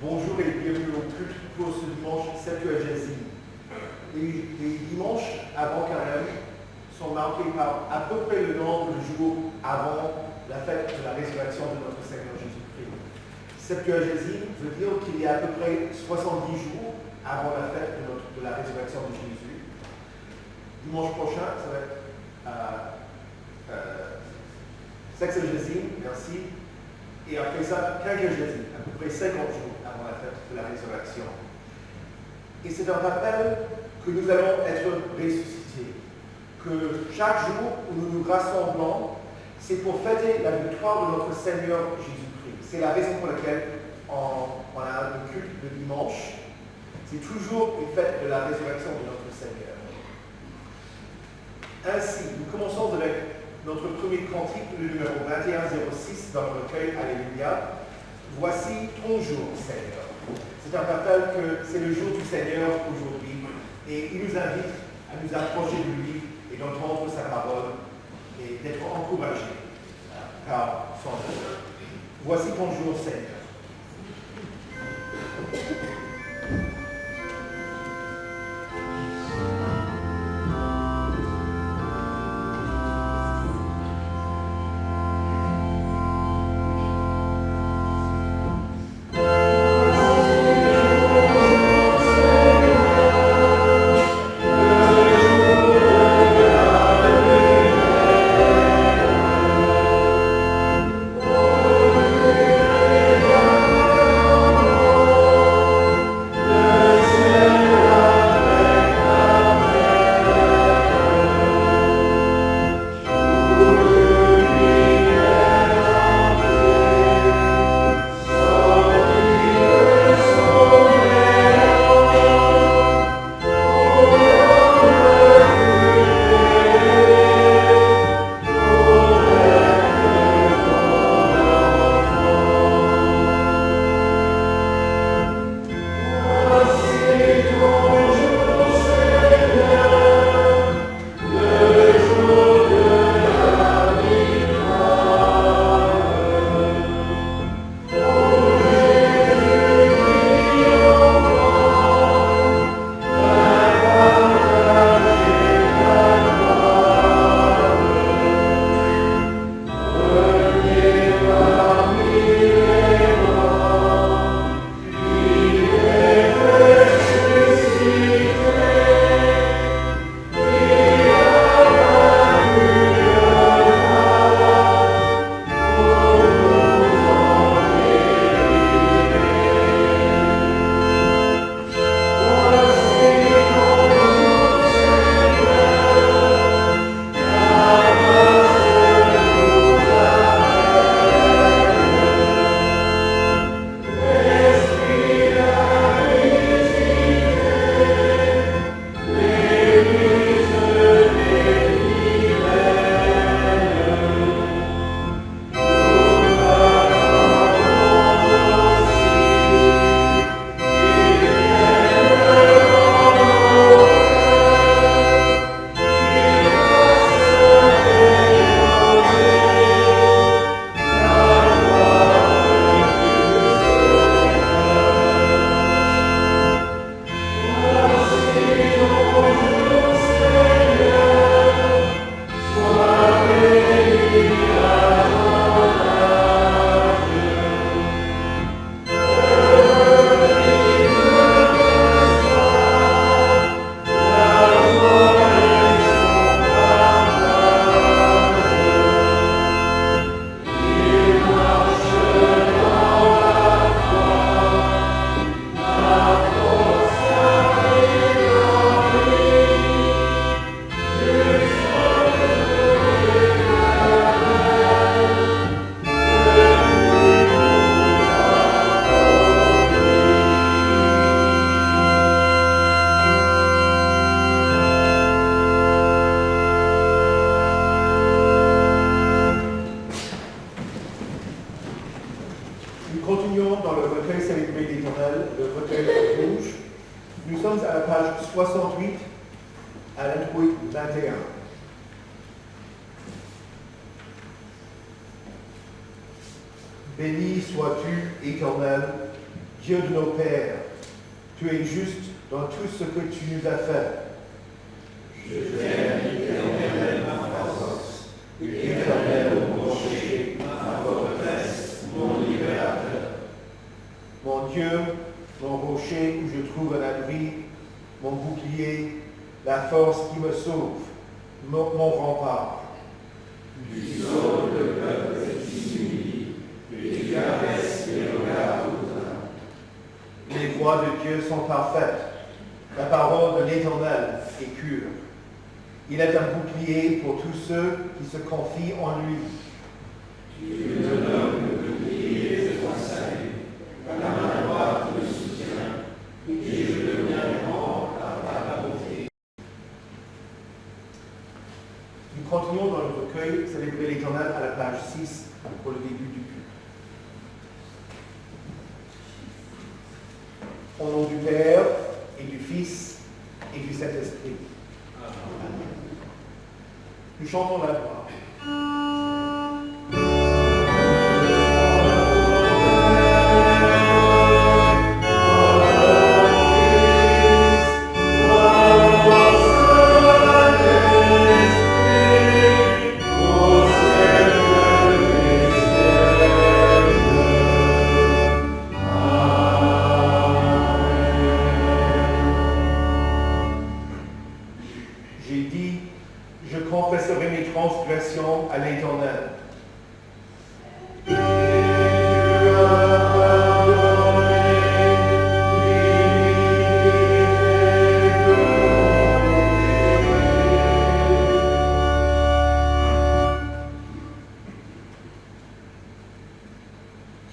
Bonjour et bienvenue au culte pour ce dimanche septuagésime. Les dimanches avant Carême sont marqués par à peu près le nombre de jours avant la fête de la résurrection de notre Seigneur Jésus-Christ. Septuagésime veut dire qu'il y a à peu près 70 jours avant la fête de la résurrection de Jésus. Dimanche prochain, ça va être sexagésime, merci. Et après ça, quinquagésime, à peu près 50 jours avant la fête de la résurrection. Et c'est un rappel que nous allons être ressuscités, que chaque jour où nous nous rassemblons, c'est pour fêter la victoire de notre Seigneur Jésus-Christ. C'est la raison pour laquelle on a le culte de dimanche. C'est toujours une fête de la résurrection de notre Seigneur. Ainsi, nous commençons avec notre premier cantique, le numéro 2106 dans le recueil Alléluia. Voici ton jour, Seigneur. C'est un rappel que c'est le jour du Seigneur aujourd'hui et il nous invite à nous approcher de lui et d'entendre sa parole et d'être encouragés par son œuvre. Voici ton jour, Seigneur. Nous sommes à la page 68, à l'introit 21. Béni sois-tu, Éternel, Dieu de nos pères, tu es juste dans tout ce que tu nous as fait. Je t'aime, Éternel, ma force, Éternel, mon rocher, ma forteresse, mon libérateur. Mon Dieu, mon rocher où je trouve un abri, mon bouclier, la force qui me sauve, mon rempart. Tu sauves le peuple qui s'humilie, tu caresses les regards hautains. Les voies de Dieu sont parfaites. La parole de l'Éternel est pure. Il est un bouclier pour tous ceux qui se confient en lui. Tu me donnes le bouclier de ton salut, la main droite me soutient, et je deviens grand par ta bonté. Nous continuons dans le recueil Célébrer l'Éternel à la page 6 pour le début du culte. Au nom du Père et du Fils et du Saint-Esprit. Amen. Nous chantons la gloire. À l'Éternel.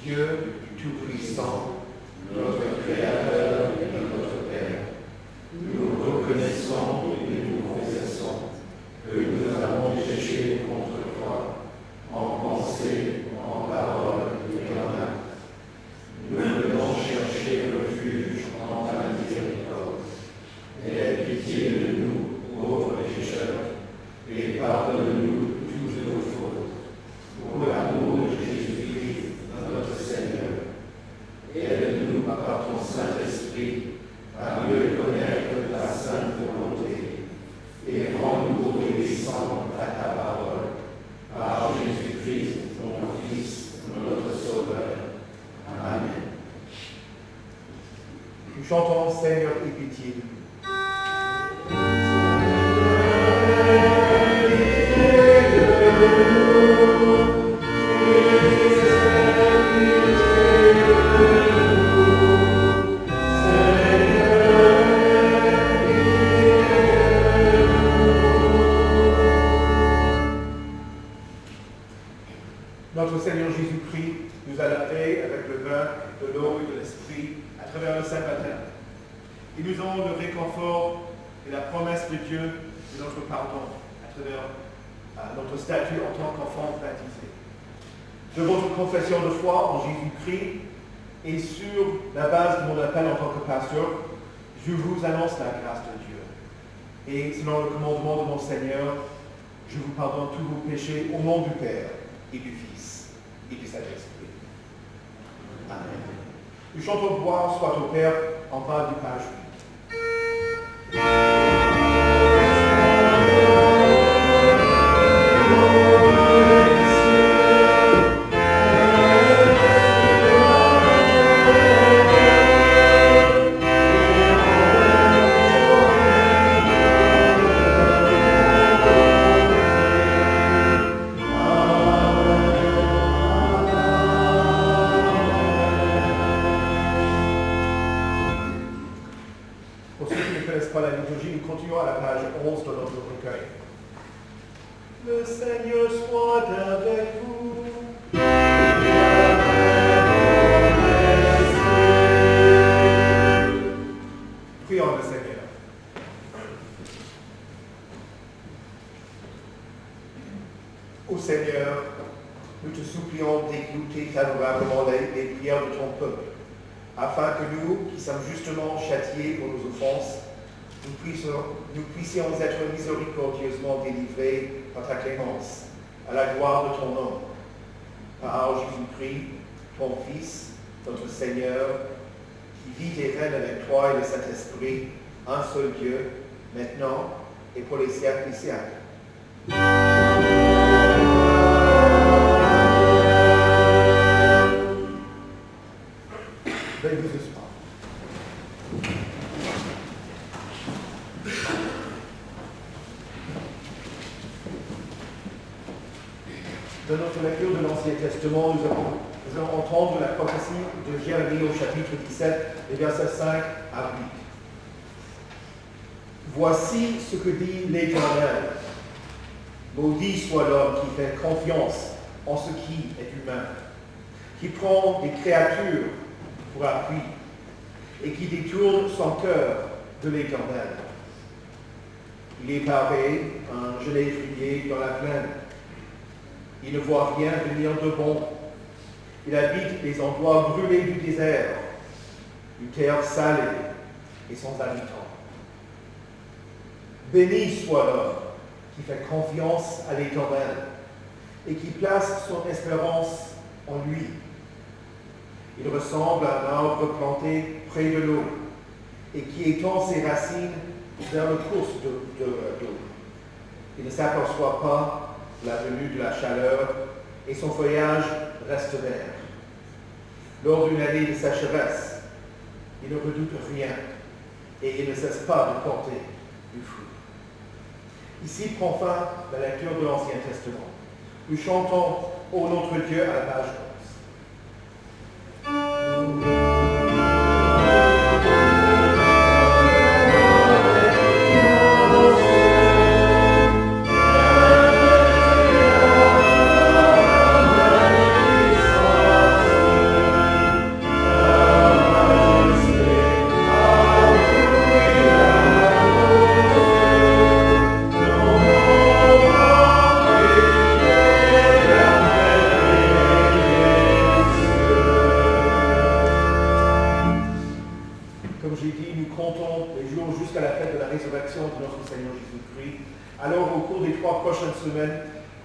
Dieu Tout-Puissant, notre Créateur et notre Père, nous reconnaissons et nous confessons que nous avons péché contre toi, en pensée, en parole et en acte. Nous venons chercher refuge en ta miséricorde. Aie pitié de nous, pauvres pécheurs, et pardonne-nous toutes nos fautes. Pour l'amour de Jésus-Christ, notre Seigneur, aide-nous par ton Saint-Esprit à mieux connaître ta sainte volonté, et rends-nous obéissants à ta parole, par Jésus-Christ, ton Fils, notre Sauveur. Amen. Nous chantons Seigneur, aie pitié de nous. Notre Seigneur Jésus-Christ nous a lavé avec le vin, de l'eau et de l'Esprit à travers le Saint-Baptême. Et nous avons le réconfort et la promesse de Dieu de notre pardon à travers notre statut en tant qu'enfant baptisé. De votre confession de foi en Jésus-Christ et sur la base de mon appel en tant que pasteur, je vous annonce la grâce de Dieu. Et selon le commandement de mon Seigneur, je vous pardonne tous vos péchés au nom du Père et du Fils et du Saint-Esprit. Amen. Nous chantons gloire soit au Père en bas du page 8. Le Seigneur soit avec vous. Prions le Seigneur. Ô Seigneur, nous te supplions d'écouter favorablement les prières de ton peuple, afin que nous, qui sommes justement châtiés pour nos offenses, nous puissions être miséricordieusement délivrés par ta clémence, à la gloire de ton nom. Par Jésus-Christ, ton Fils, notre Seigneur, qui vit et règne avec toi et le Saint-Esprit, un seul Dieu, maintenant et pour les siècles des siècles. Veuillez vous asseoir. Dans notre lecture de l'Ancien Testament, nous allons entendre la prophétie de Jérémie au chapitre 17, les versets 5 à 8. Voici ce que dit l'Éternel. Maudit soit l'homme qui fait confiance en ce qui est humain, qui prend des créatures pour appui et qui détourne son cœur de l'Éternel. Il est pareil un genévrier dans la plaine. Il ne voit rien venir de bon. Il habite les endroits brûlés du désert, une terre salée et sans habitants. Béni soit l'homme qui fait confiance à l'Éternel et qui place son espérance en lui. Il ressemble à un arbre planté près de l'eau et qui étend ses racines vers le cours d'eau. Il ne s'aperçoit pas la venue de la chaleur et son feuillage reste vert. Lors d'une année de sécheresse, il ne redoute rien et il ne cesse pas de porter du fruit. Ici prend fin la lecture de l'Ancien Testament. Nous chantons « Ô notre Dieu » à la page 11.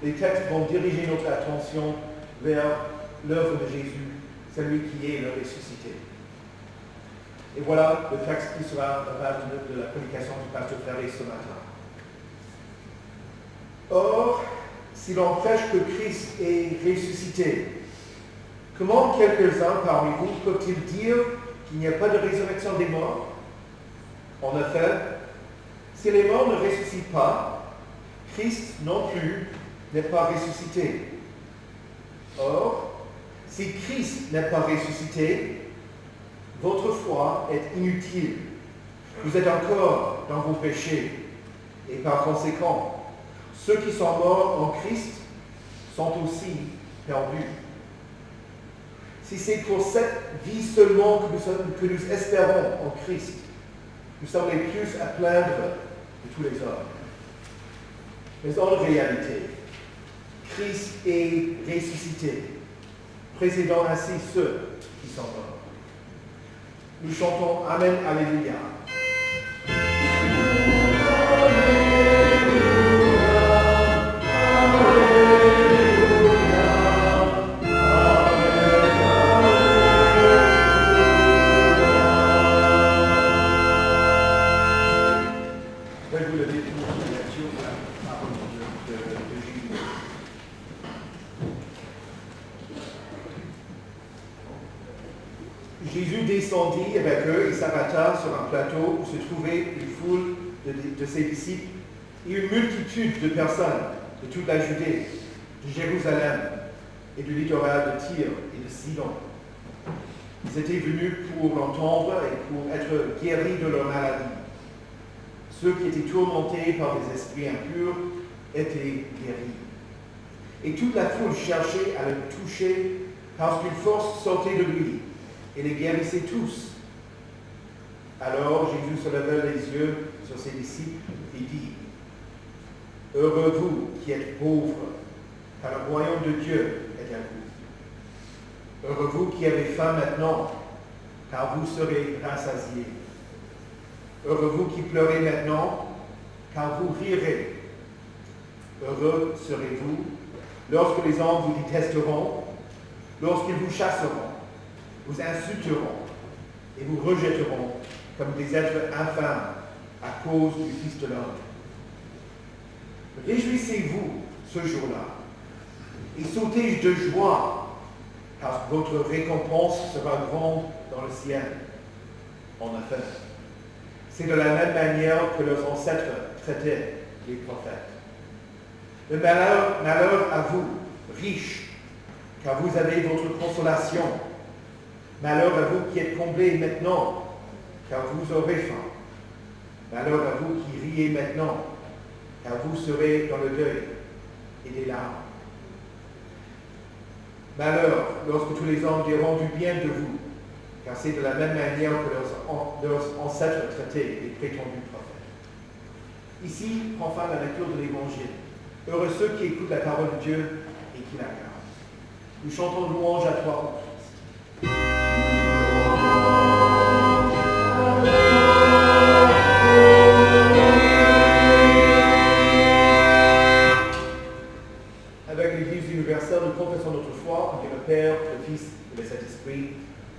Les textes vont diriger notre attention vers l'œuvre de Jésus, celui qui est le ressuscité. Et voilà le texte qui sera la base de la prédication du pasteur Ferré ce matin. Or, si l'on prêche que Christ est ressuscité, comment quelques-uns parmi vous peuvent-ils dire qu'il n'y a pas de résurrection des morts? En effet, si les morts ne ressuscitent pas, Christ non plus n'est pas ressuscité. Or, si Christ n'est pas ressuscité, votre foi est inutile. Vous êtes encore dans vos péchés. Et par conséquent, ceux qui sont morts en Christ sont aussi perdus. Si c'est pour cette vie seulement que nous espérons en Christ, nous sommes les plus à plaindre de tous les hommes. Mais en réalité, Christ est ressuscité, précédant ainsi ceux qui sont morts. Nous chantons Amen, Alléluia. Jésus descendit avec eux et s'arrêta sur un plateau où se trouvait une foule de ses disciples et une multitude de personnes de toute la Judée, de Jérusalem et du littoral de Tyr et de Sidon. Ils étaient venus pour l'entendre et pour être guéris de leur maladie. Ceux qui étaient tourmentés par des esprits impurs étaient guéris. Et toute la foule cherchait à le toucher parce qu'une force sortait de lui et les guérissait tous. Alors Jésus se leva les yeux sur ses disciples et dit, « Heureux vous qui êtes pauvres, car le royaume de Dieu est à vous. Heureux vous qui avez faim maintenant, car vous serez rassasiés. Heureux vous qui pleurez maintenant, car vous rirez. Heureux serez-vous lorsque les hommes vous détesteront, lorsqu'ils vous chasseront, vous insulteront et vous rejetteront comme des êtres infâmes à cause du Fils de l'homme. Réjouissez-vous ce jour-là et sautez de joie, car votre récompense sera grande dans le ciel. En effet, c'est de la même manière que leurs ancêtres traitaient les prophètes. Le malheur à vous, riches, car vous avez votre consolation. Malheur à vous qui êtes comblés maintenant, car vous aurez faim. Malheur à vous qui riez maintenant, car vous serez dans le deuil et des larmes. Malheur lorsque tous les hommes diront du bien de vous, car c'est de la même manière que leurs ancêtres traitaient les prétendus prophètes. Ici prend fin la lecture de l'Évangile. Heureux ceux qui écoutent la parole de Dieu et qui la gardent. Nous chantons louange à toi, ô Christ. Avec l'Église universelle, nous confessons notre foi en Dieu le Père, le Fils et le Saint-Esprit.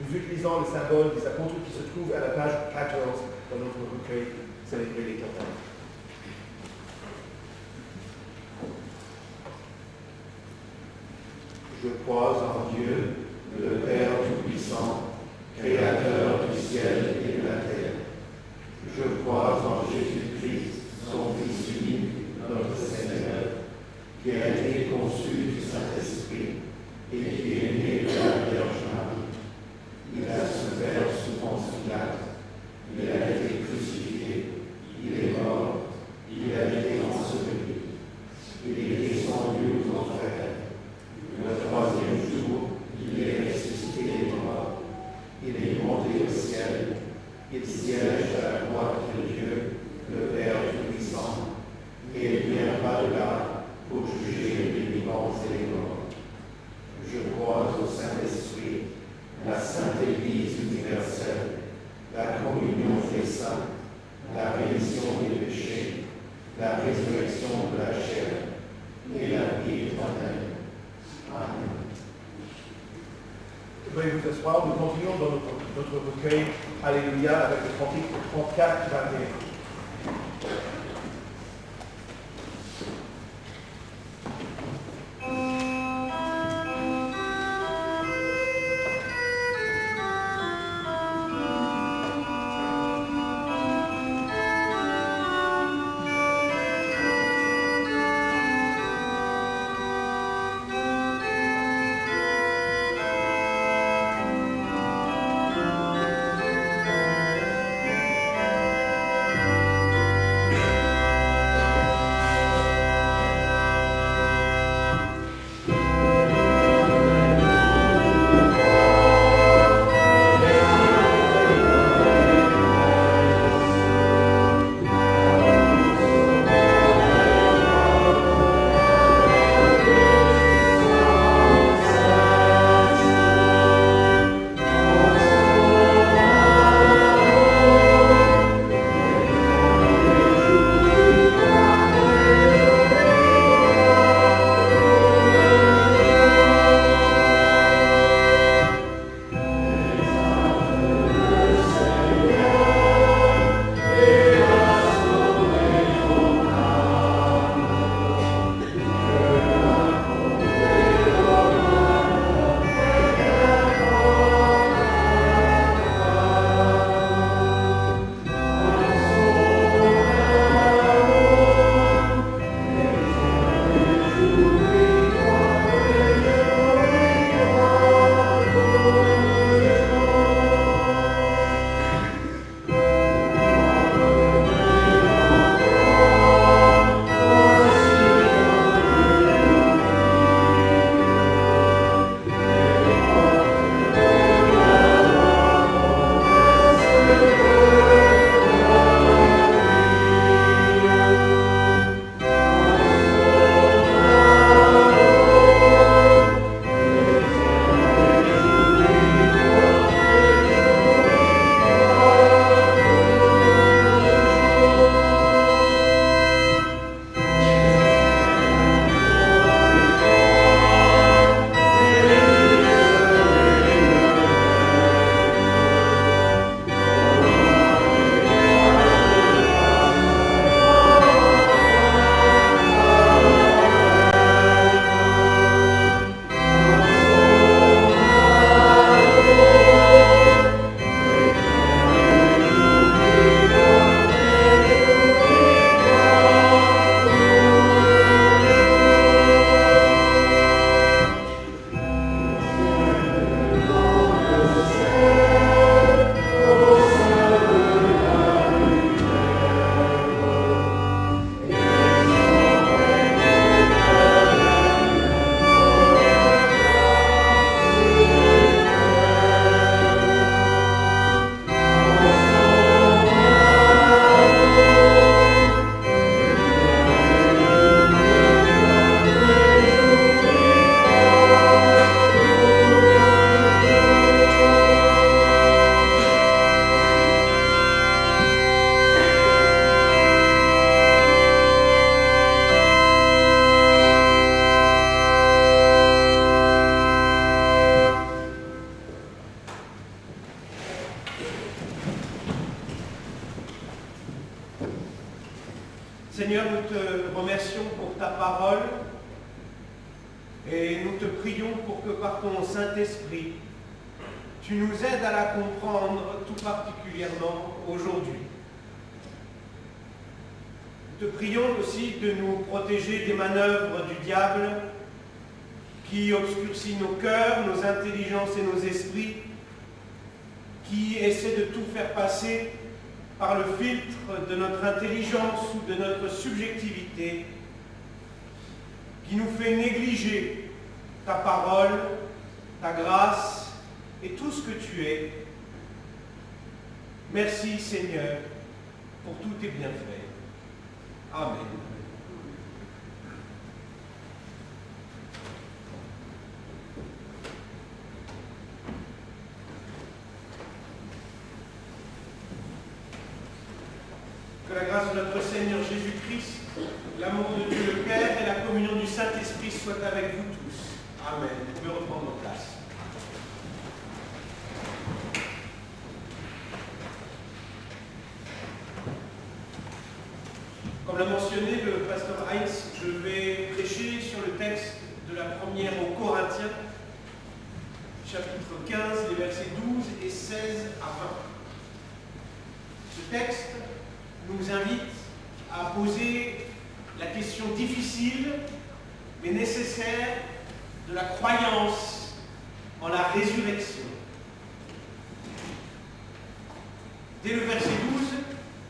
Nous utilisons le symbole des apôtres qui se trouve à la page 14 dans notre recueil Célébrer l'Éternel. Je crois en Dieu, le Père Tout-Puissant, Créateur du ciel et de la terre. Je crois en Jésus-Christ, son Fils unique, notre Seigneur, qui a été conçu du Saint-Esprit et qui est né de la Vierge Marie. Il a souffert sous Ponce Pilate, il a été crucifié, il est mort, il a été enseveli, il est descendu aux enfers. Le troisième jour, il est ressuscité des morts, il est monté au ciel, il siège à la droite de Dieu, le Père Tout-Puissant, et il viendra de là pour juger les vivants et les morts. Je crois au Saint-Esprit, la Sainte Église universelle, la communion des saints, la rémission des péchés, la résurrection de la chair et la vie éternelle. Amen. Veuillez vous asseoir, nous continuons dans notre recueil Alléluia avec le cantique 34, 21. Amen. Seigneur, nous te remercions pour ta parole et nous te prions pour que par ton Saint-Esprit, tu nous aides à la comprendre tout particulièrement aujourd'hui. Nous te prions aussi de nous protéger des manœuvres du diable qui obscurcit nos cœurs, nos intelligences et nos esprits, qui essaie de tout faire passer par le filtre de notre intelligence ou de notre subjectivité, qui nous fait négliger ta parole, ta grâce et tout ce que tu es. Merci Seigneur pour tous tes bienfaits. Amen. Que la grâce de notre Seigneur Jésus-Christ, l'amour de Dieu le Père et la communion du Saint-Esprit soient avec vous tous. Amen. Vous pouvez reprendre vos places. Comme l'a mentionné le pasteur Heinz, je vais prêcher sur le texte de la première aux Corinthiens, chapitre 15, les versets 12 et 16 à 20. Ce texte nous invite à poser la question difficile mais nécessaire de la croyance en la résurrection. Dès le verset 12,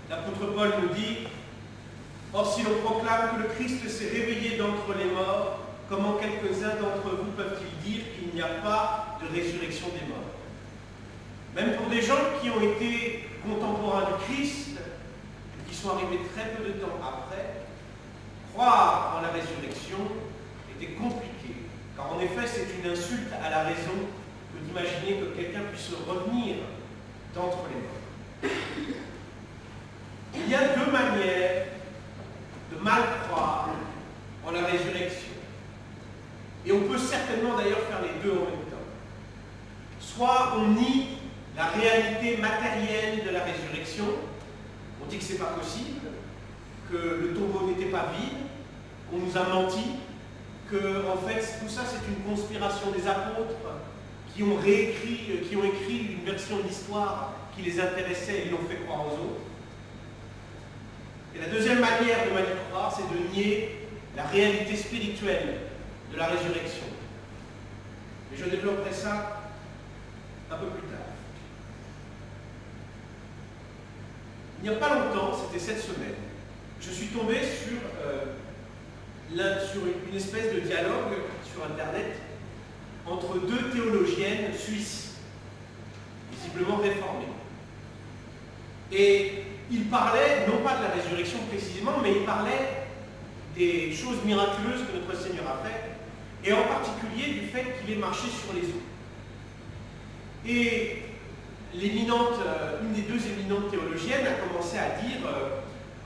l'apôtre Paul nous dit « Or si l'on proclame que le Christ s'est réveillé d'entre les morts, comment quelques-uns d'entre vous peuvent-ils dire qu'il n'y a pas de résurrection des morts ?» Même pour des gens qui ont été contemporains du Christ, qui sont arrivés très peu de temps après, croire en la résurrection était compliqué, car en effet c'est une insulte à la raison que d'imaginer que quelqu'un puisse revenir d'entre les morts. Il y a deux manières de mal croire en la résurrection. Et on peut certainement d'ailleurs faire les deux en même temps. Soit on nie la réalité matérielle de la résurrection, on dit que ce n'est pas possible, que le tombeau n'était pas vide, qu'on nous a menti, que en fait tout ça c'est une conspiration des apôtres qui ont écrit une version de l'histoire qui les intéressait et ils l'ont fait croire aux autres. Et la deuxième manière de mal y croire, c'est de nier la réalité spirituelle de la résurrection. Mais je développerai ça un peu plus tard. Il n'y a pas longtemps, c'était cette semaine, je suis tombé sur une espèce de dialogue sur Internet entre deux théologiennes suisses, visiblement réformées. Et ils parlaient, non pas de la résurrection précisément, mais ils parlaient des choses miraculeuses que notre Seigneur a faites, et en particulier du fait qu'il ait marché sur les eaux. Et une des deux éminentes théologiennes a commencé à dire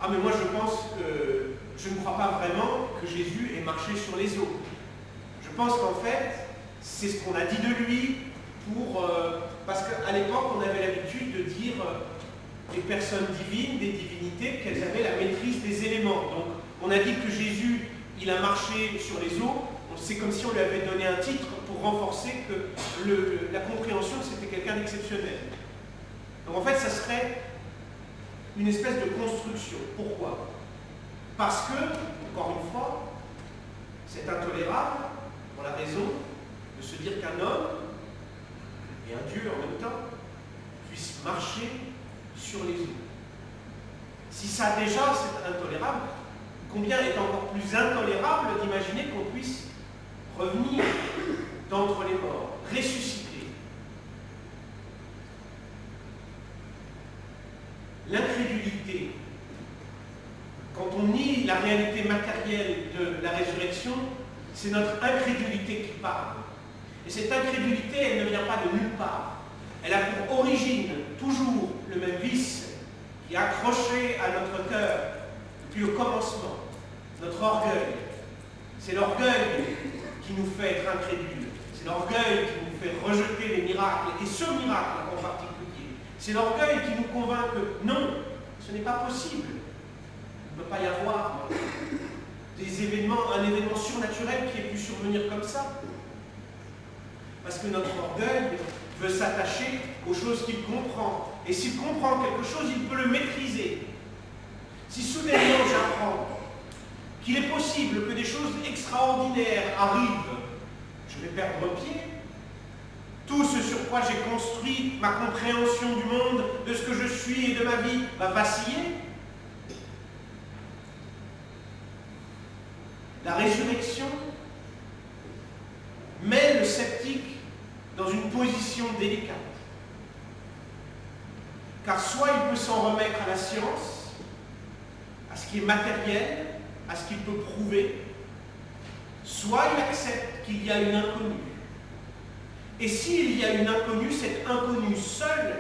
ah mais moi je pense que je ne crois pas vraiment que Jésus ait marché sur les eaux. Je pense qu'en fait c'est ce qu'on a dit de lui parce qu'à l'époque on avait l'habitude de dire des personnes divines, des divinités, qu'elles avaient la maîtrise des éléments. Donc on a dit que Jésus il a marché sur les eaux, c'est comme si on lui avait donné un titre pour renforcer que la compréhension que c'était quelqu'un d'exceptionnel. Donc en fait, ça serait une espèce de construction. Pourquoi? Parce que, encore une fois, c'est intolérable, pour la raison de se dire qu'un homme et un Dieu en même temps puissent marcher sur les eaux. Si ça déjà c'est intolérable, combien est encore plus intolérable d'imaginer qu'on puisse revenir d'entre les morts, ressusciter. L'incrédulité, quand on nie la réalité matérielle de la résurrection, c'est notre incrédulité qui parle. Et cette incrédulité, elle ne vient pas de nulle part. Elle a pour origine toujours le même vice qui est accroché à notre cœur depuis le commencement, notre orgueil. C'est l'orgueil qui nous fait être incrédules. C'est l'orgueil qui nous fait rejeter les miracles, et ce miracle en particulier. C'est l'orgueil qui nous convainc que non, ce n'est pas possible. Il ne peut pas y avoir un événement surnaturel qui ait pu survenir comme ça. Parce que notre orgueil veut s'attacher aux choses qu'il comprend. Et s'il comprend quelque chose, il peut le maîtriser. Si soudainement j'apprends qu'il est possible que des choses extraordinaires arrivent, je vais perdre pied. Tout ce sur quoi j'ai construit ma compréhension du monde, de ce que je suis et de ma vie, va vaciller. La résurrection met le sceptique dans une position délicate. Car soit il peut s'en remettre à la science, à ce qui est matériel, à ce qu'il peut prouver, soit il accepte qu'il y a une inconnue. Et s'il y a une inconnue, cette inconnue seule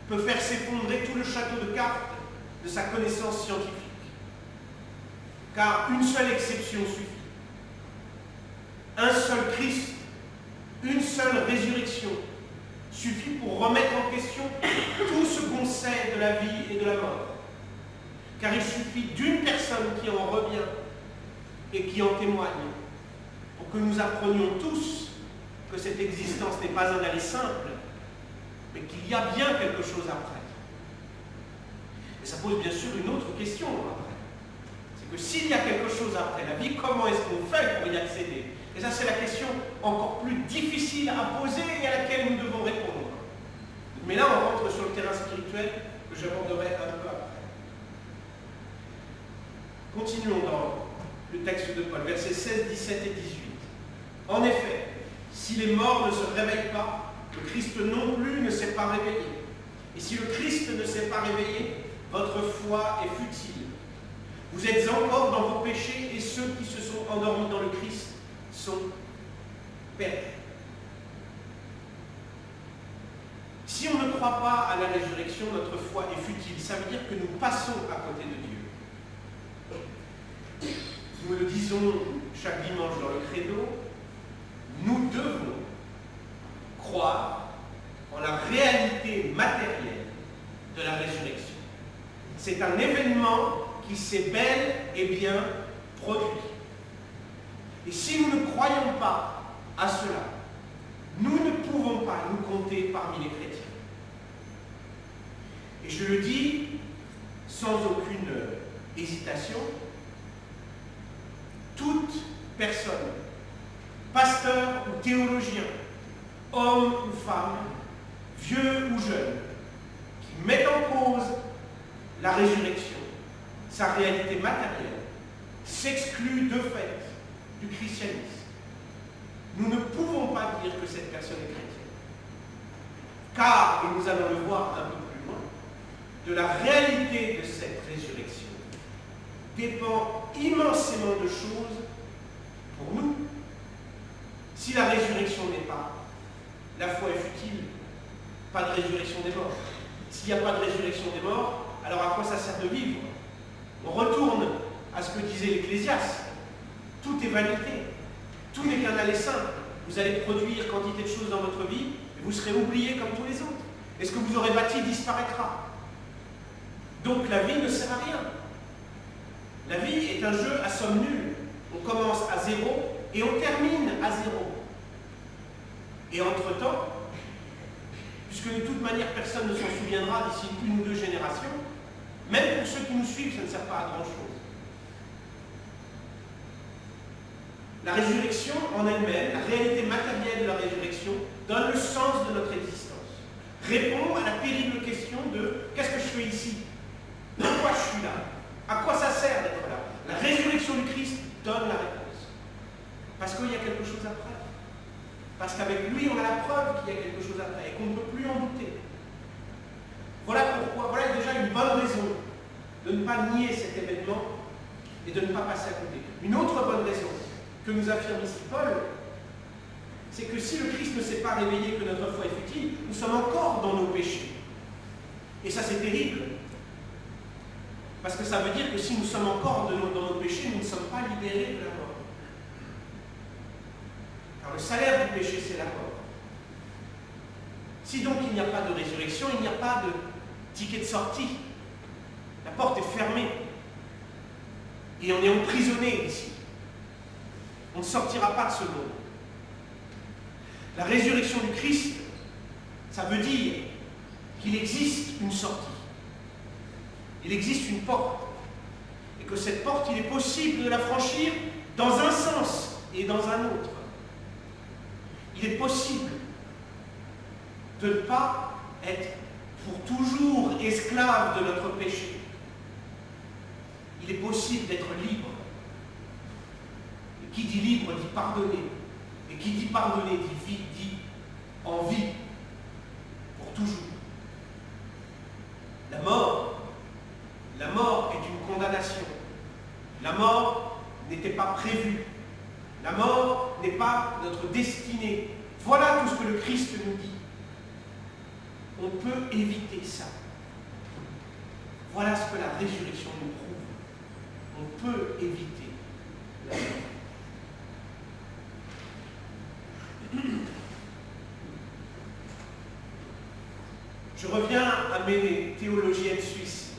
peut faire s'effondrer tout le château de cartes de sa connaissance scientifique. Car une seule exception suffit. Un seul Christ, une seule résurrection suffit pour remettre en question tout ce qu'on sait de la vie et de la mort. Car il suffit d'une personne qui en revient et qui en témoigne pour que nous apprenions tous que cette existence n'est pas un aller simple, mais qu'il y a bien quelque chose après. Et ça pose bien sûr une autre question après. C'est que s'il y a quelque chose après la vie, comment est-ce qu'on fait pour y accéder? Et ça, c'est la question encore plus difficile à poser et à laquelle nous devons répondre. Mais là, on rentre sur le terrain spirituel que j'aborderai un peu après. Continuons dans le texte de Paul, versets 16, 17 et 18. En effet, si les morts ne se réveillent pas, le Christ non plus ne s'est pas réveillé. Et si le Christ ne s'est pas réveillé, votre foi est futile. Vous êtes encore dans vos péchés et ceux qui se sont endormis dans le Christ sont perdus. Si on ne croit pas à la résurrection, notre foi est futile. Ça veut dire que nous passons à côté de Dieu. Nous le disons chaque dimanche dans le credo, nous devons croire en la réalité matérielle de la résurrection. C'est un événement qui s'est bel et bien produit. Et si nous ne croyons pas à cela, nous ne pouvons pas nous compter parmi les chrétiens. Et je le dis sans aucune hésitation, toute personne, pasteur ou théologien, homme ou femme, vieux ou jeune, qui met en cause la résurrection, sa réalité matérielle, s'exclut de fait du christianisme. Nous ne pouvons pas dire que cette personne est chrétienne. Car, et nous allons le voir un peu plus loin, de la réalité de cette résurrection dépend immensément de choses pour nous. Si la résurrection n'est pas, la foi est futile, pas de résurrection des morts. S'il n'y a pas de résurrection des morts, alors à quoi ça sert de vivre? On retourne à ce que disait l'Ecclésiaste. Tout est vanité. Tout n'est qu'un aller simple. Vous allez produire quantité de choses dans votre vie, et vous serez oubliés comme tous les autres. Et ce que vous aurez bâti disparaîtra. Donc la vie ne sert à rien. La vie est un jeu à somme nulle. On commence à zéro et on termine à zéro. Et entre-temps, puisque de toute manière personne ne s'en souviendra d'ici une ou deux générations, même pour ceux qui nous suivent, ça ne sert pas à grand-chose. La résurrection en elle-même, la réalité matérielle de la résurrection, donne le sens de notre existence. Répond à la terrible question de « qu'est-ce que je fais ici? Pourquoi je suis là? À quoi ça sert d'être là ?» La résurrection du Christ donne la réponse. Parce qu'il y a quelque chose après. Parce qu'avec lui, on a la preuve qu'il y a quelque chose après et qu'on ne peut plus en douter. Voilà pourquoi, voilà déjà une bonne raison de ne pas nier cet événement et de ne pas passer à côté. Une autre bonne raison que nous affirme ici Paul, c'est que si le Christ ne s'est pas réveillé, que notre foi est futile, nous sommes encore dans nos péchés. Et ça, c'est terrible. Parce que ça veut dire que si nous sommes encore dans nos péchés, nous ne sommes pas libérés de la mort. Car le salaire du péché, c'est la mort. Si donc il n'y a pas de résurrection, il n'y a pas de ticket de sortie. La porte est fermée. Et on est emprisonné ici. On ne sortira pas de ce monde. La résurrection du Christ, ça veut dire qu'il existe une sortie. Il existe une porte. Et que cette porte, il est possible de la franchir dans un sens et dans un autre. Il est possible de ne pas être pour toujours esclave de notre péché. Il est possible d'être libre. Et qui dit libre dit pardonner. Et qui dit pardonner dit vie, dit en vie. Pour toujours. La mort est une condamnation. La mort n'était pas prévue. La mort n'est pas notre destinée. Voilà tout ce que le Christ nous dit. On peut éviter ça. Voilà ce que la résurrection nous prouve. On peut éviter la mort. Je reviens à mes théologiennes suisses.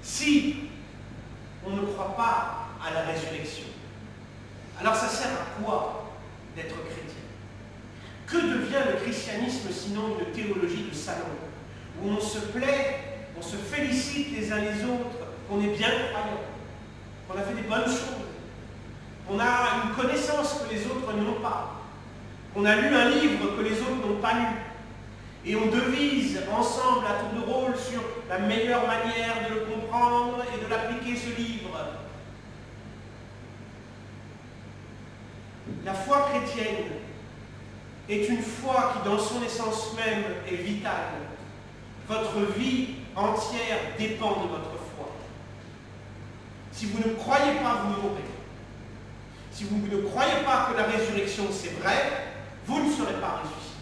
Si on ne croit pas à la résurrection, alors ça sert à quoi d'être chrétien? Que devient le christianisme sinon une théologie de salon, où on se plaît, on se félicite les uns les autres, qu'on est bien croyants, qu'on a fait des bonnes choses, qu'on a une connaissance que les autres n'ont pas, qu'on a lu un livre que les autres n'ont pas lu, et on devise ensemble à tour de rôle sur la meilleure manière de le comprendre et de l'appliquer ce livre. La foi chrétienne est une foi qui, dans son essence même, est vitale. Votre vie entière dépend de votre foi. Si vous ne croyez pas, vous mourrez. Si vous ne croyez pas que la résurrection c'est vrai, vous ne serez pas ressuscité.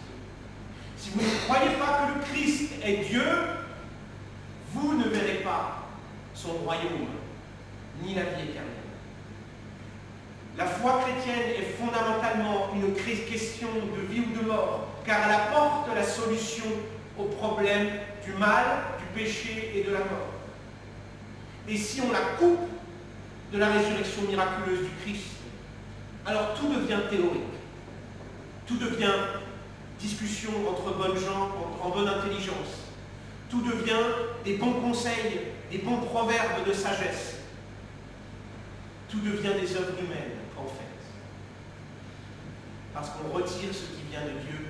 Si vous ne croyez pas que le Christ est Dieu, vous ne verrez pas son royaume, ni la vie éternelle. La foi chrétienne est fondamentalement une question de vie ou de mort, car elle apporte la solution au problème du mal, du péché et de la mort. Et si on la coupe de la résurrection miraculeuse du Christ, alors tout devient théorique. Tout devient discussion entre bonnes gens, en bonne intelligence. Tout devient des bons conseils, des bons proverbes de sagesse. Tout devient des œuvres humaines, en fait. Parce qu'on retire ce qui vient de Dieu.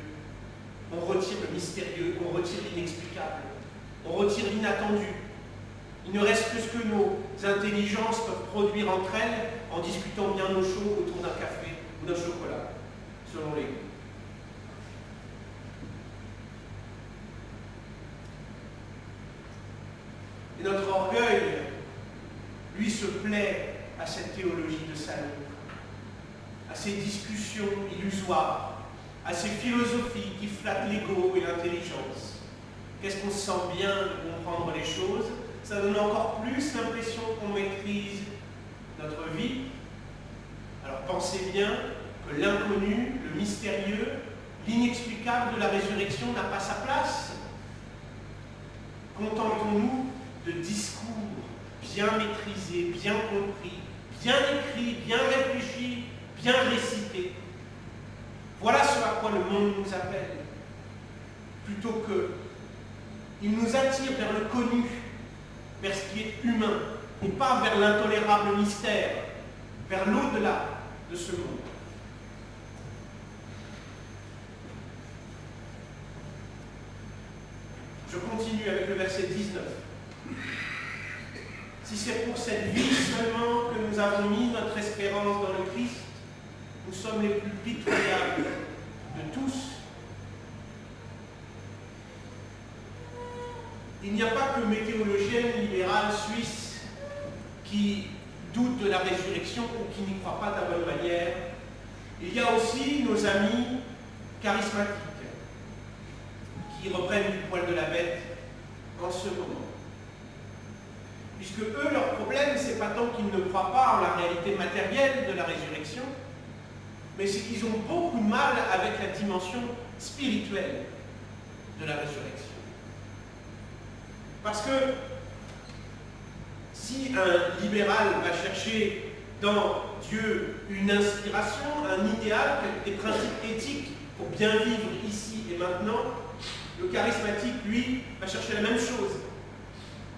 On retire le mystérieux, on retire l'inexplicable. On retire l'inattendu. Il ne reste que ce que nos intelligences peuvent produire entre elles en discutant bien au chaud autour d'un café ou d'un chocolat, selon les goûts. Et notre orgueil, lui, se plaît à cette théologie de salon, à ces discussions illusoires, à ces philosophies qui flattent l'ego et l'intelligence. Qu'est-ce qu'on se sent bien de comprendre les choses? Ça donne encore plus l'impression qu'on maîtrise notre vie. Alors pensez bien que l'inconnu, le mystérieux, l'inexplicable de la résurrection n'a pas sa place. Contentons-nous de discours bien maîtrisés, bien compris, bien écrits, bien réfléchis, bien récités. Voilà ce à quoi le monde nous appelle. Plutôt que il nous attire vers le connu, vers ce qui est humain, et pas vers l'intolérable mystère, vers l'au-delà de ce monde. Je continue avec le verset 19. Si c'est pour cette vie seulement que nous avons mis notre espérance dans le Christ, nous sommes les plus pitoyables de tous. Il n'y a pas que mes théologiennes libérales suisses qui doutent de la résurrection ou qui n'y croient pas de la bonne manière. Il y a aussi nos amis charismatiques qui reprennent du poil de la bête en ce moment. Puisque eux, leur problème, c'est pas tant qu'ils ne croient pas en la réalité matérielle de la résurrection, mais c'est qu'ils ont beaucoup de mal avec la dimension spirituelle de la résurrection. Parce que Si un libéral va chercher dans Dieu une inspiration, un idéal, des principes éthiques pour bien vivre ici et maintenant, le charismatique, lui, va chercher la même chose,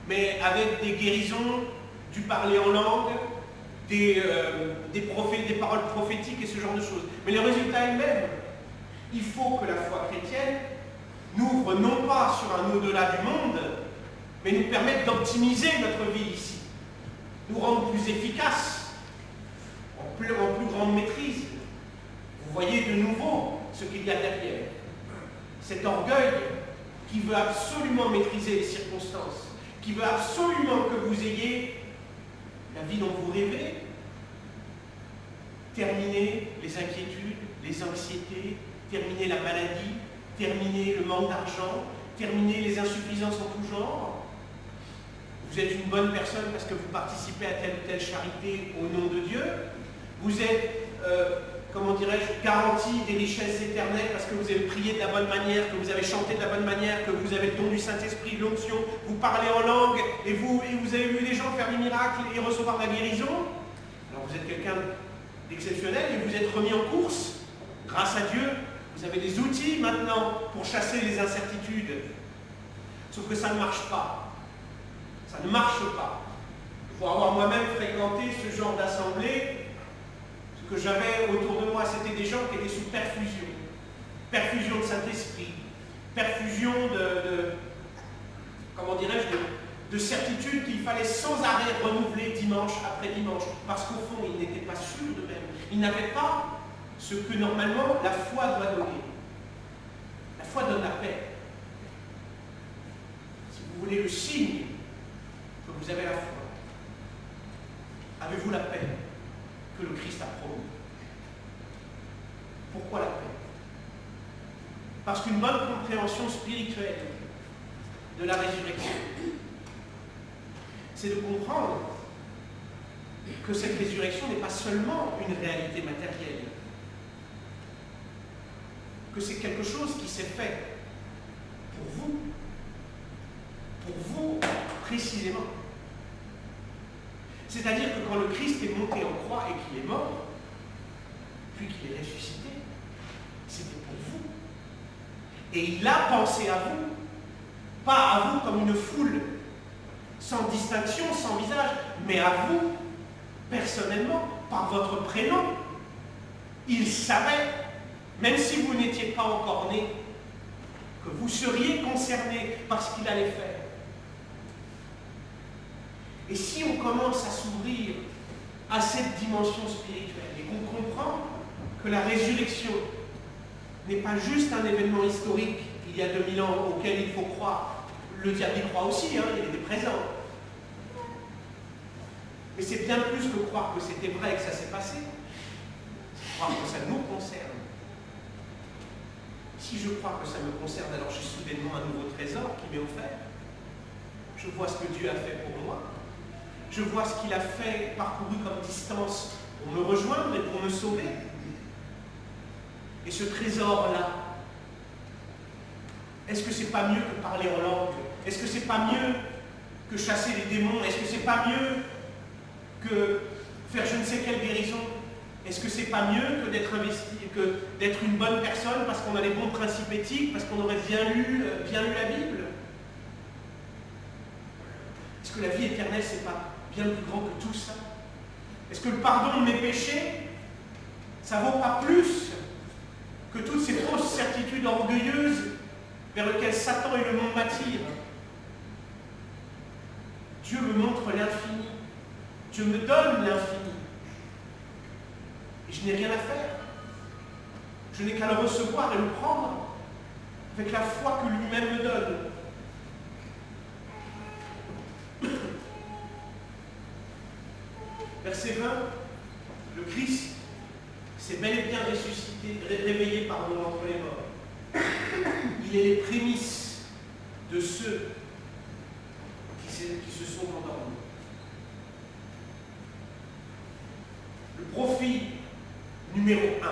mais avec des guérisons, du parler en langue, des paroles prophétiques et ce genre de choses. Mais le résultat est le même. Il faut que la foi chrétienne n'ouvre non pas sur un au-delà du monde, mais nous permette d'optimiser notre vie ici, nous rendre plus efficaces, en plus grande maîtrise. Vous voyez de nouveau ce qu'il y a derrière. Cet orgueil qui veut absolument maîtriser les circonstances, qui veut absolument que vous ayez la vie dont vous rêvez, terminer les inquiétudes, les anxiétés, terminer la maladie, terminer le manque d'argent, terminer les insuffisances en tout genre. Vous êtes une bonne personne parce que vous participez à telle ou telle charité au nom de Dieu. Vous êtes, comment dirais-je, garanti des richesses éternelles parce que vous avez prié de la bonne manière, que vous avez chanté de la bonne manière, que vous avez le don du Saint-Esprit, de l'onction, vous parlez en langue et vous avez vu des gens faire des miracles et recevoir la guérison. Alors vous êtes quelqu'un d'exceptionnel et vous êtes remis en course. Grâce à Dieu, vous avez des outils maintenant pour chasser les incertitudes. Sauf que ça ne marche pas. Ça ne marche pas. Pour avoir moi-même fréquenté ce genre d'assemblée, ce que j'avais autour de moi, c'était des gens qui étaient sous perfusion. Perfusion de Saint-Esprit. Perfusion comment dirais-je, de certitude qu'il fallait sans arrêt renouveler dimanche après dimanche. Parce qu'au fond, ils n'étaient pas sûrs d'eux-mêmes. Ils n'avaient pas ce que normalement la foi doit donner. La foi donne la paix. Si vous voulez le signe que vous avez la foi, avez-vous la paix que le Christ a promis? Pourquoi la paix? Parce qu'une bonne compréhension spirituelle de la résurrection, c'est de comprendre que cette résurrection n'est pas seulement une réalité matérielle, que c'est quelque chose qui s'est fait pour vous précisément. C'est-à-dire que quand le Christ est monté en croix et qu'il est mort, puis qu'il est ressuscité, c'était pour vous. Et il a pensé à vous, pas à vous comme une foule, sans distinction, sans visage, mais à vous, personnellement, par votre prénom. Il savait, même si vous n'étiez pas encore né, que vous seriez concerné par ce qu'il allait faire. Et si on commence à s'ouvrir à cette dimension spirituelle et qu'on comprend que la résurrection n'est pas juste un événement historique il y a 2000 ans auquel il faut croire, le diable y croit aussi, hein, il était présent. Mais c'est bien plus que croire que c'était vrai et que ça s'est passé, c'est croire que ça nous concerne. Si je crois que ça me concerne, alors j'ai soudainement un nouveau trésor qui m'est offert. Je vois ce que Dieu a fait pour moi. Je vois ce qu'il a fait, parcouru comme distance pour me rejoindre et pour me sauver. Et ce trésor-là, est-ce que c'est pas mieux que parler en langue? Est-ce que c'est pas mieux que chasser les démons? Est-ce que c'est pas mieux que faire je ne sais quelle guérison? Est-ce que c'est pas mieux que d'être investi, que d'être une bonne personne parce qu'on a les bons principes éthiques, parce qu'on aurait bien lu la Bible? Est-ce que la vie éternelle, c'est pas bien plus grand que tout ça? Est-ce que le pardon de mes péchés, ça vaut pas plus que toutes ces fausses certitudes orgueilleuses vers lesquelles Satan et le monde m'attirent? Dieu me montre l'infini. Dieu me donne l'infini. Et je n'ai rien à faire. Je n'ai qu'à le recevoir et le prendre avec la foi que lui-même me donne. Verset 20, le Christ s'est bel et bien réveillé entre les morts. Il est les prémices de ceux qui se sont endormis. Le profit numéro 1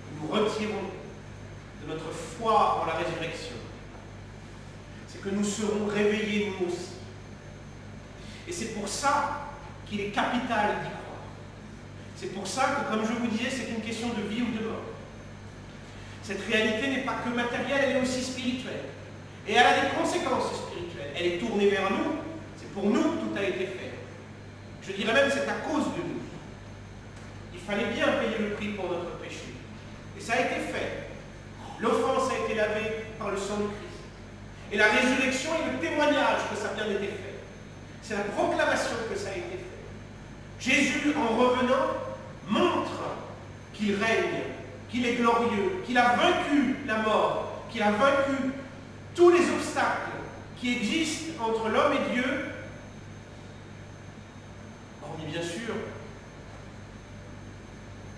que nous retirons de notre foi en la résurrection, c'est que nous serons réveillés nous aussi Et c'est pour ça qu'il est capital d'y croire. C'est pour ça que, comme je vous disais, c'est une question de vie ou de mort. Cette réalité n'est pas que matérielle, elle est aussi spirituelle. Et elle a des conséquences spirituelles. Elle est tournée vers nous. C'est pour nous que tout a été fait. Je dirais même que c'est à cause de nous. Il fallait bien payer le prix pour notre péché. Et ça a été fait. L'offense a été lavée par le sang de Christ. Et la résurrection est le témoignage que ça a bien été fait. C'est la proclamation que ça a été fait. Jésus, en revenant, montre qu'il règne, qu'il est glorieux, qu'il a vaincu la mort, qu'il a vaincu tous les obstacles qui existent entre l'homme et Dieu, hormis bien sûr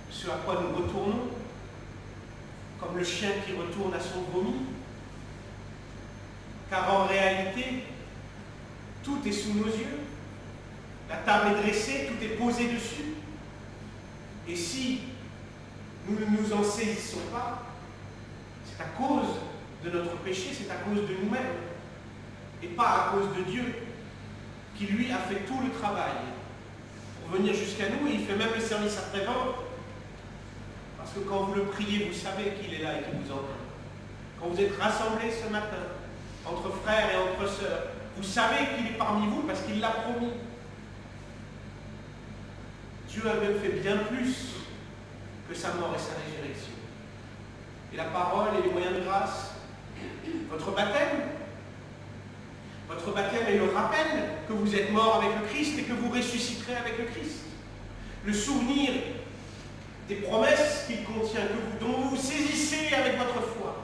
ce à quoi nous retournons, comme le chien qui retourne à son vomi. Car en réalité, tout est sous nos yeux. La table est dressée, tout est posé dessus. Et si nous ne nous en saisissons pas, c'est à cause de notre péché, c'est à cause de nous-mêmes, et pas à cause de Dieu, qui lui a fait tout le travail pour venir jusqu'à nous, et il fait même le service après-vente, parce que quand vous le priez, vous savez qu'il est là et qu'il vous entend. Quand vous êtes rassemblés ce matin, entre frères et entre sœurs, vous savez qu'il est parmi vous parce qu'il l'a promis. Dieu a même fait bien plus que sa mort et sa résurrection. Et la parole et les moyens de grâce, votre baptême est le rappel que vous êtes mort avec le Christ et que vous ressusciterez avec le Christ. Le souvenir des promesses qu'il contient, dont vous vous saisissez avec votre foi.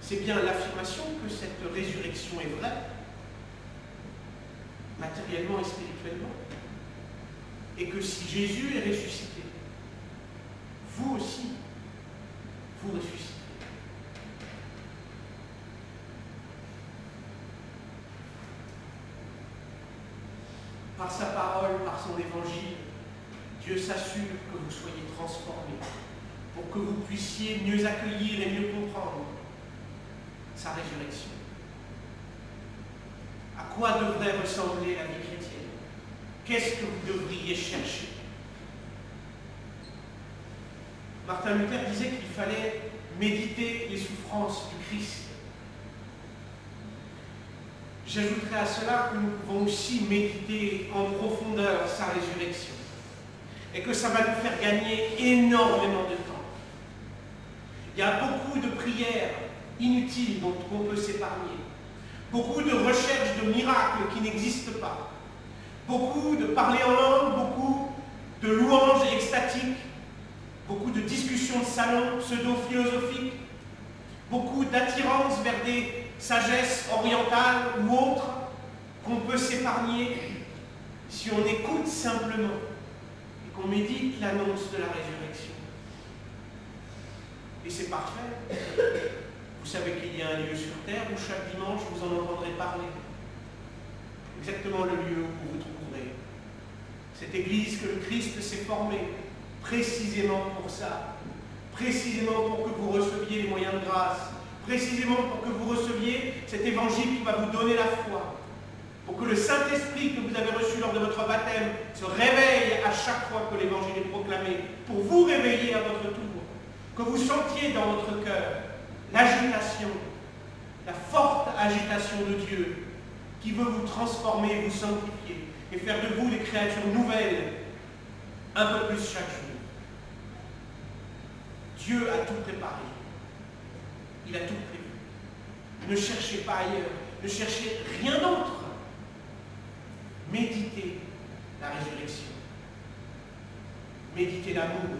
C'est bien l'affirmation que cette résurrection est vraie, matériellement et spirituellement. Et que si Jésus est ressuscité, vous aussi, vous ressuscitez. Par sa parole, par son évangile, Dieu s'assure que vous soyez transformés, pour que vous puissiez mieux accueillir et mieux comprendre sa résurrection. À quoi devrait ressembler la vie chrétienne? Qu'est-ce que vous devriez chercher? Martin Luther disait qu'il fallait méditer les souffrances du Christ. J'ajouterai à cela que nous pouvons aussi méditer en profondeur sa résurrection et que ça va nous faire gagner énormément de temps. Il y a beaucoup de prières inutiles dont on peut s'épargner, beaucoup de recherches de miracles qui n'existent pas, beaucoup de parler en langue, beaucoup de louanges extatiques, beaucoup de discussions de salon pseudo-philosophiques, beaucoup d'attirance vers des sagesses orientales ou autres qu'on peut s'épargner si on écoute simplement et qu'on médite l'annonce de la résurrection. Et c'est parfait. Vous savez qu'il y a un lieu sur terre où chaque dimanche vous en entendrez parler. Exactement le lieu où vous vous trouverez. Cette église que le Christ s'est formée précisément pour ça, précisément pour que vous receviez les moyens de grâce, précisément pour que vous receviez cet évangile qui va vous donner la foi, pour que le Saint-Esprit que vous avez reçu lors de votre baptême se réveille à chaque fois que l'évangile est proclamé, pour vous réveiller à votre tour, que vous sentiez dans votre cœur l'agitation, la forte agitation de Dieu qui veut vous transformer, vous sanctifier et faire de vous des créatures nouvelles un peu plus chaque jour. Dieu a tout préparé. Il a tout prévu. Ne cherchez pas ailleurs. Ne cherchez rien d'autre. Méditez la résurrection. Méditez l'amour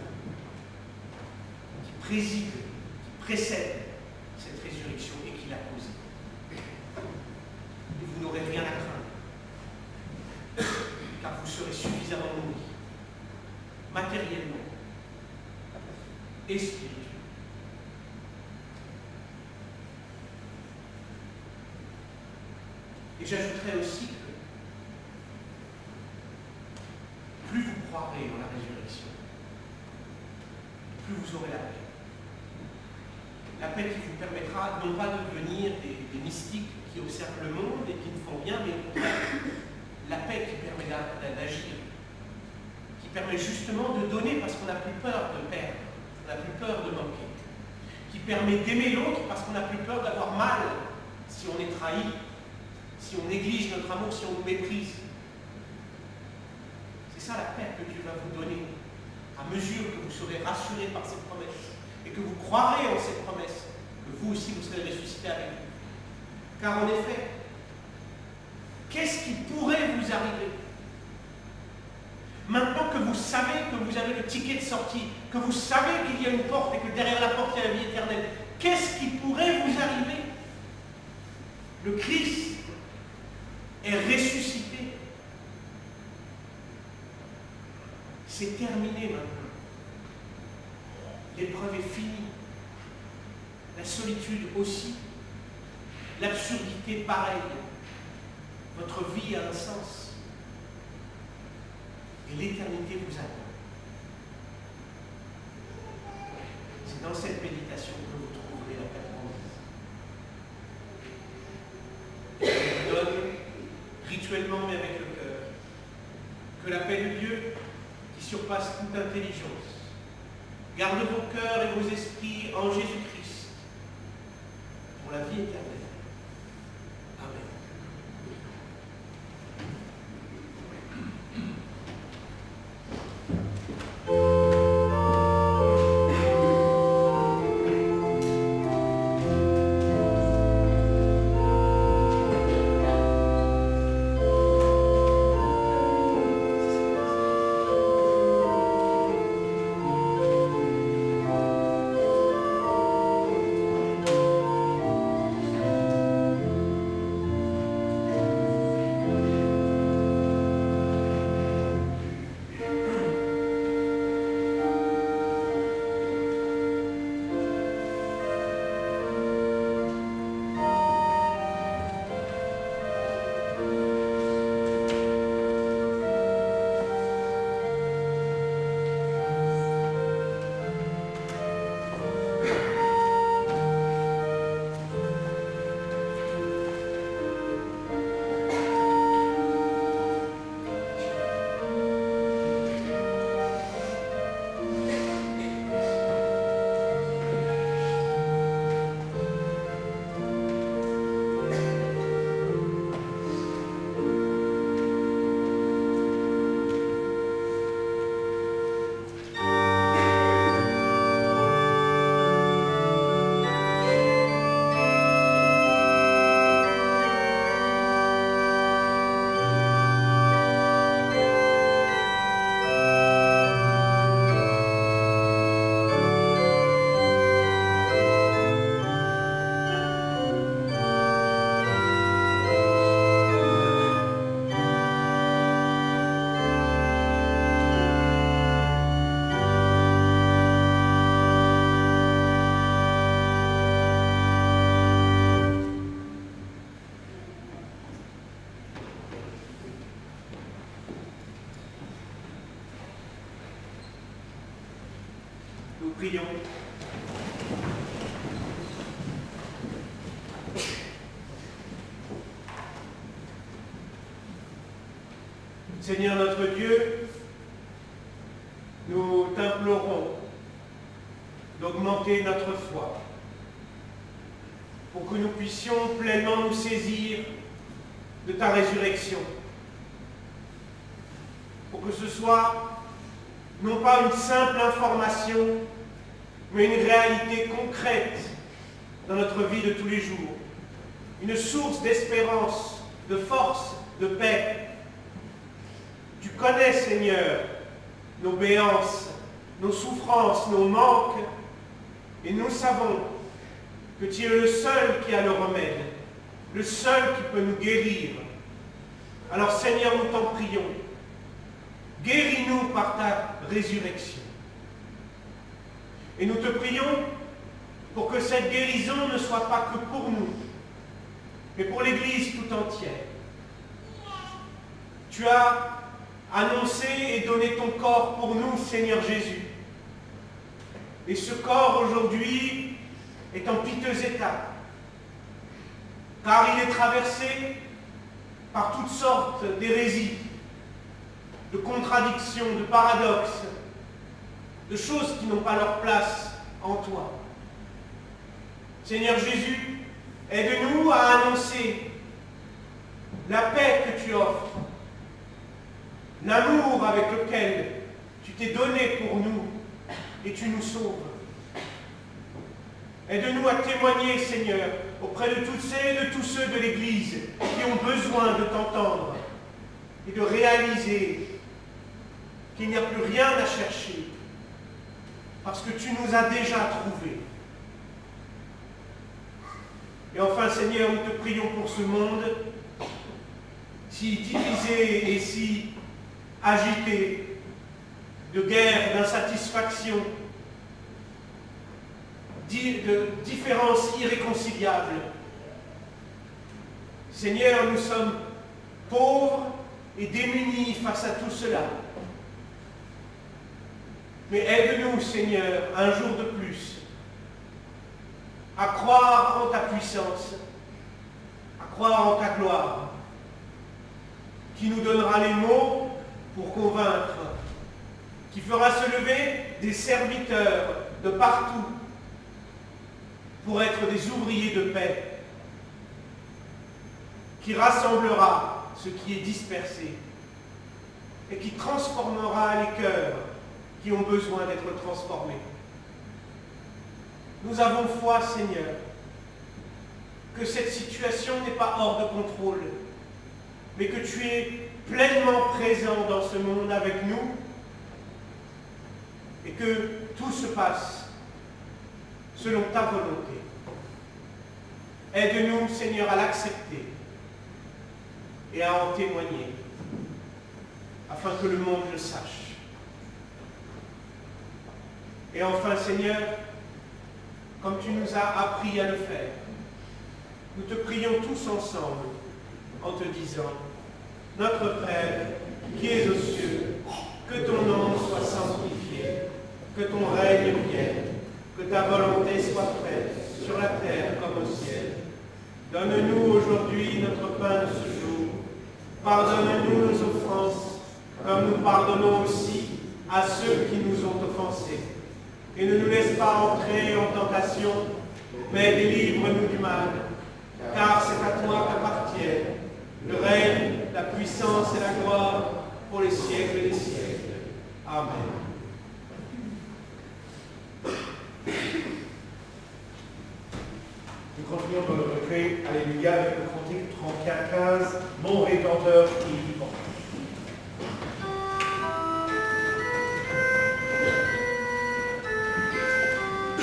qui préside, qui précède cette résurrection et qui l'a causée. Et vous n'aurez rien à craindre. Car vous serez suffisamment nourris, matériellement et spirituellement. Et j'ajouterais aussi que plus vous croirez en la résurrection, plus vous aurez la paix. La paix qui vous permettra non pas de devenir des mystiques qui observent le monde et qui ne font rien, mais au contraire, la paix qui permet d'agir, qui permet justement de donner parce qu'on n'a plus peur de perdre, on n'a plus peur de manquer, qui permet d'aimer l'autre parce qu'on n'a plus peur d'avoir mal si on est trahi, si on néglige notre amour, si on nous méprise. C'est ça la paix que Dieu va vous donner, à mesure que vous serez rassurés par cette promesse et que vous croirez en cette promesse, que vous aussi vous serez ressuscités avec lui. Car en effet, qu'est-ce qui pourrait vous arriver? Maintenant que vous savez que vous avez le ticket de sortie, que vous savez qu'il y a une porte et que derrière la porte il y a la vie éternelle, qu'est-ce qui pourrait vous arriver? Le Christ est ressuscité. C'est terminé maintenant. L'épreuve est finie. La solitude aussi. L'absurdité pareille. Votre vie a un sens. Et l'éternité vous attend. C'est dans cette méditation que vous trouverez la paix promise. Je vous donne rituellement mais avec le cœur que la paix de Dieu, qui surpasse toute intelligence, garde vos cœurs et vos esprits en Jésus-Christ pour la vie éternelle. Amen. Nous prions. Seigneur notre Dieu, nous t'implorons d'augmenter notre foi pour que nous puissions pleinement nous saisir de ta résurrection, pour que ce soit non pas une simple information, mais une réalité concrète dans notre vie de tous les jours, une source d'espérance, de force, de paix. Tu connais, Seigneur, nos béances, nos souffrances, nos manques, et nous savons que tu es le seul qui a le remède, le seul qui peut nous guérir. Alors, Seigneur, nous t'en prions. Guéris-nous par ta résurrection. Et nous te prions pour que cette guérison ne soit pas que pour nous, mais pour l'Église tout entière. Tu as annoncé et donné ton corps pour nous, Seigneur Jésus. Et ce corps aujourd'hui est en piteux état, car il est traversé par toutes sortes d'hérésies, de contradictions, de paradoxes, de choses qui n'ont pas leur place en toi. Seigneur Jésus, aide-nous à annoncer la paix que tu offres, l'amour avec lequel tu t'es donné pour nous et tu nous sauves. Aide-nous à témoigner, Seigneur, auprès de toutes celles et de tous ceux de l'Église qui ont besoin de t'entendre et de réaliser qu'il n'y a plus rien à chercher parce que tu nous as déjà trouvés. Et enfin, Seigneur, nous te prions pour ce monde si divisé et si agité de guerre, d'insatisfaction, de différences irréconciliables. Seigneur, nous sommes pauvres et démunis face à tout cela. Mais aide-nous, Seigneur, un jour de plus, à croire en ta puissance, à croire en ta gloire, qui nous donnera les mots pour convaincre, qui fera se lever des serviteurs de partout pour être des ouvriers de paix, qui rassemblera ce qui est dispersé et qui transformera les cœurs qui ont besoin d'être transformés. Nous avons foi, Seigneur, que cette situation n'est pas hors de contrôle, mais que tu es pleinement présent dans ce monde avec nous et que tout se passe selon ta volonté. Aide-nous, Seigneur, à l'accepter et à en témoigner, afin que le monde le sache. Et enfin, Seigneur, comme tu nous as appris à le faire, nous te prions tous ensemble en te disant: Notre Père, qui es aux cieux, que ton nom soit sanctifié, que ton règne vienne, que ta volonté soit faite sur la terre comme au ciel. Donne-nous aujourd'hui notre pain de ce jour. Pardonne-nous nos offenses, comme nous pardonnons aussi à ceux qui nous ont offensés. Et ne nous laisse pas entrer en tentation, mais délivre-nous du mal. Car c'est à toi qu'appartiennent le règne, la puissance et la gloire pour les siècles des siècles. Amen. Nous continuons dans notre recueil, Alléluia, avec le cantique 34-15, Mon Rédempteur est vivant. Que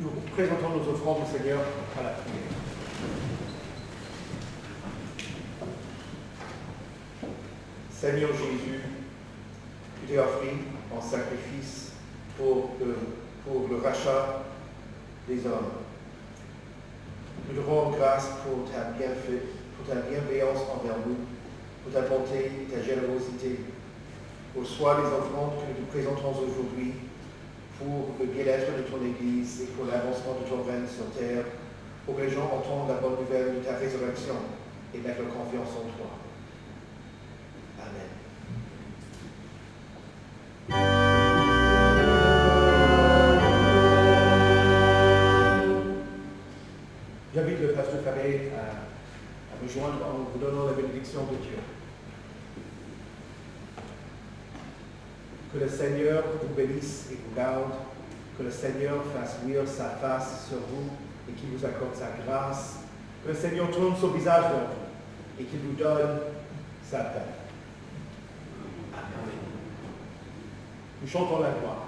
Nous présentons nos offrandes au Seigneur à la prière. Seigneur Jésus, tu t'es offert en sacrifice pour le rachat des hommes. Nous te rendons grâce pour ta bienveillance envers nous, pour ta bonté et ta générosité. Reçois les offrandes que nous te présentons aujourd'hui pour le bien-être de ton Église et pour l'avancement de ton règne sur terre, pour que les gens entendent la bonne nouvelle de ta résurrection et mettent leur confiance en toi. Amen. J'invite le pasteur Faré à me joindre en vous donnant la bénédiction de Dieu. Que le Seigneur vous bénisse et vous garde, que le Seigneur fasse luire sa face sur vous et qu'il vous accorde sa grâce, que le Seigneur tourne son visage vers vous et qu'il vous donne sa paix. Amen. Nous chantons la gloire.